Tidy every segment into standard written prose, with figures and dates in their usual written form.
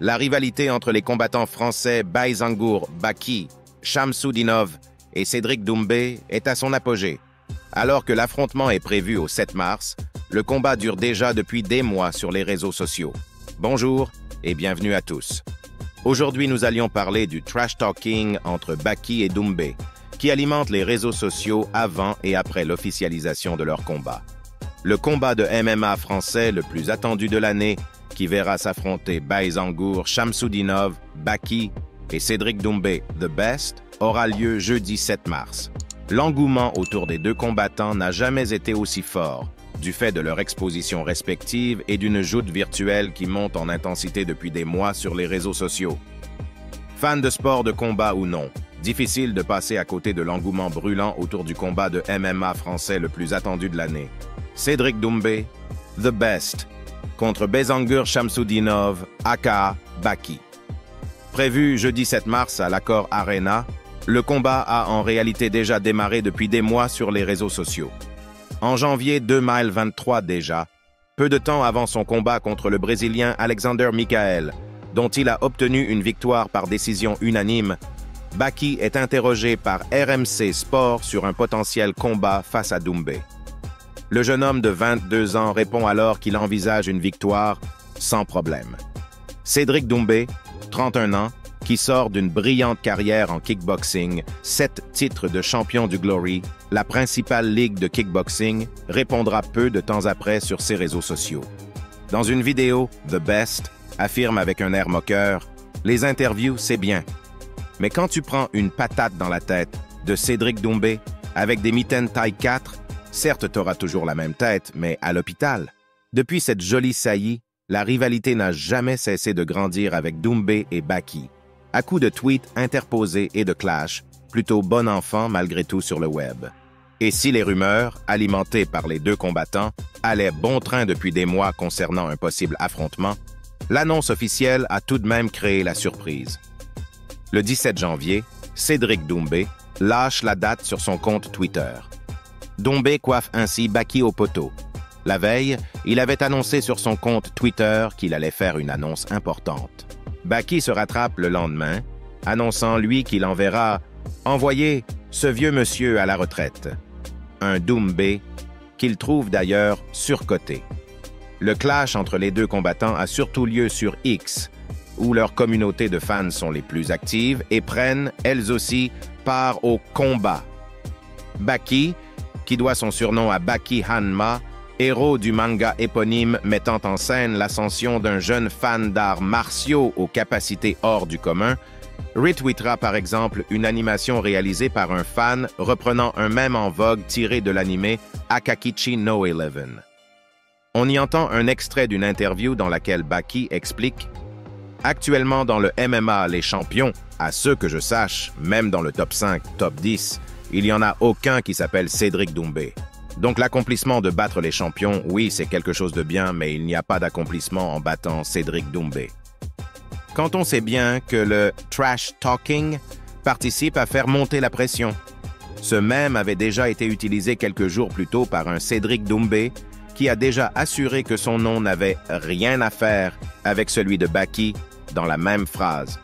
La rivalité entre les combattants français Bayzangour Baki, Shamsudinov et Cédric Doumbé est à son apogée. Alors que l'affrontement est prévu au 7 mars, le combat dure déjà depuis des mois sur les réseaux sociaux. Bonjour et bienvenue à tous. Aujourd'hui, nous allions parler du trash-talking entre Baki et Doumbé, qui alimente les réseaux sociaux avant et après l'officialisation de leur combat. Le combat de MMA français le plus attendu de l'année, qui verra s'affronter Bayzangour, Shamsudinov, Baki et Cédric Doumbé, The Best, aura lieu jeudi 7 mars. L'engouement autour des deux combattants n'a jamais été aussi fort, du fait de leur exposition respective et d'une joute virtuelle qui monte en intensité depuis des mois sur les réseaux sociaux. Fans de sport de combat ou non, difficile de passer à côté de l'engouement brûlant autour du combat de MMA français le plus attendu de l'année. Cédric Doumbé, The Best, contre Bayzangour Shamsudinov, aka Baki. Prévu jeudi 7 mars à l'Accor Arena, le combat a en réalité déjà démarré depuis des mois sur les réseaux sociaux. En janvier 2023 déjà, peu de temps avant son combat contre le Brésilien Alexander Michael, dont il a obtenu une victoire par décision unanime, Baki est interrogé par RMC Sport sur un potentiel combat face à Doumbé. Le jeune homme de 22 ans répond alors qu'il envisage une victoire sans problème. Cédric Doumbé, 31 ans, qui sort d'une brillante carrière en kickboxing, 7 titres de champion du Glory, la principale ligue de kickboxing, répondra peu de temps après sur ses réseaux sociaux. Dans une vidéo, The Best affirme avec un air moqueur « Les interviews, c'est bien. Mais quand tu prends une patate dans la tête de Cédric Doumbé avec des mitaines taille 4, certes, t'auras toujours la même tête, mais à l'hôpital. » Depuis cette jolie saillie, la rivalité n'a jamais cessé de grandir avec Doumbé et Baki, à coups de tweets interposés et de clash, plutôt bon enfant malgré tout sur le web. Et si les rumeurs, alimentées par les deux combattants, allaient bon train depuis des mois concernant un possible affrontement, l'annonce officielle a tout de même créé la surprise. Le 17 janvier, Cédric Doumbé lâche la date sur son compte Twitter. Doumbé coiffe ainsi Baki au poteau. La veille, il avait annoncé sur son compte Twitter qu'il allait faire une annonce importante. Baki se rattrape le lendemain, annonçant lui qu'il enverra « envoyer ce vieux monsieur à la retraite ». Un Doumbé qu'il trouve d'ailleurs surcoté. Le clash entre les deux combattants a surtout lieu sur X, où leurs communautés de fans sont les plus actives et prennent, elles aussi, part au combat. Baki, qui doit son surnom à Baki Hanma, héros du manga éponyme mettant en scène l'ascension d'un jeune fan d'arts martiaux aux capacités hors du commun, retweetera par exemple une animation réalisée par un fan reprenant un mème en vogue tiré de l'anime Akakichi no Eleven. On y entend un extrait d'une interview dans laquelle Baki explique « Actuellement dans le MMA, les champions, à ceux que je sache, même dans le top 5, top 10, il n'y en a aucun qui s'appelle Cédric Doumbé. Donc l'accomplissement de battre les champions, oui, c'est quelque chose de bien, mais il n'y a pas d'accomplissement en battant Cédric Doumbé. » Quand on sait bien que le trash talking participe à faire monter la pression. Ce mème avait déjà été utilisé quelques jours plus tôt par un Cédric Doumbé qui a déjà assuré que son nom n'avait rien à faire avec celui de Baki dans la même phrase.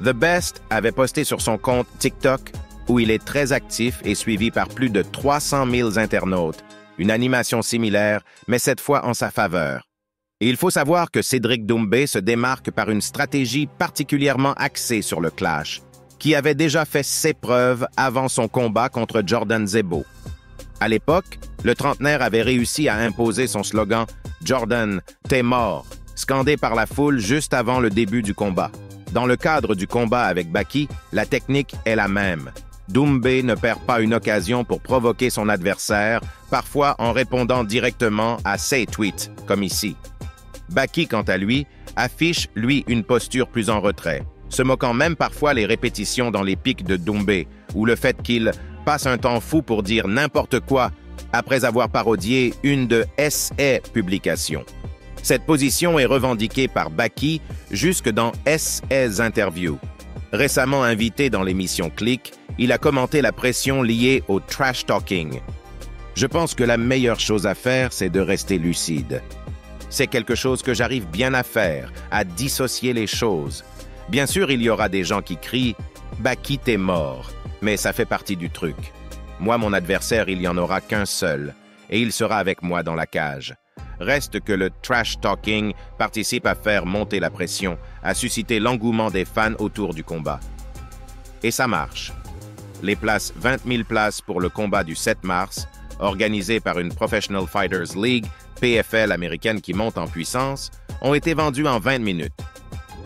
The Best avait posté sur son compte TikTok où il est très actif et suivi par plus de 300 000 internautes, une animation similaire, mais cette fois en sa faveur. Et il faut savoir que Cédric Doumbé se démarque par une stratégie particulièrement axée sur le clash, qui avait déjà fait ses preuves avant son combat contre Jordan Zebo. À l'époque, le trentenaire avait réussi à imposer son slogan « Jordan, t'es mort », scandé par la foule juste avant le début du combat. Dans le cadre du combat avec Baki, la technique est la même. Doumbé ne perd pas une occasion pour provoquer son adversaire, parfois en répondant directement à ses tweets, comme ici. Baki, quant à lui, affiche, une posture plus en retrait, se moquant même parfois les répétitions dans les pics de Doumbé, ou le fait qu'il passe un temps fou pour dire n'importe quoi après avoir parodié une de S.A. publications. Cette position est revendiquée par Baki jusque dans S.A.'s interview. Récemment invité dans l'émission Click, il a commenté la pression liée au trash talking. Je pense que la meilleure chose à faire, c'est de rester lucide. C'est quelque chose que j'arrive bien à faire, à dissocier les choses. Bien sûr, il y aura des gens qui crient « Baki, t'es mort », mais ça fait partie du truc. Moi, mon adversaire, il n'y en aura qu'un seul, et il sera avec moi dans la cage. Reste que le trash-talking participe à faire monter la pression, à susciter l'engouement des fans autour du combat. Et ça marche. Les 20 000 places pour le combat du 7 mars, organisé par une Professional Fighters League, PFL américaine qui monte en puissance, ont été vendues en 20 minutes.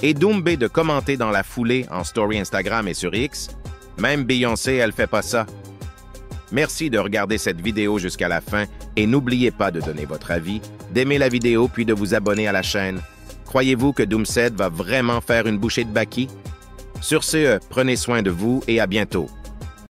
Et Doumbé de commenter dans la foulée en story Instagram et sur X, même Beyoncé, elle fait pas ça. Merci de regarder cette vidéo jusqu'à la fin et n'oubliez pas de donner votre avis, d'aimer la vidéo puis de vous abonner à la chaîne. Croyez-vous que Doomset va vraiment faire une bouchée de Baki? Sur ce, prenez soin de vous et à bientôt.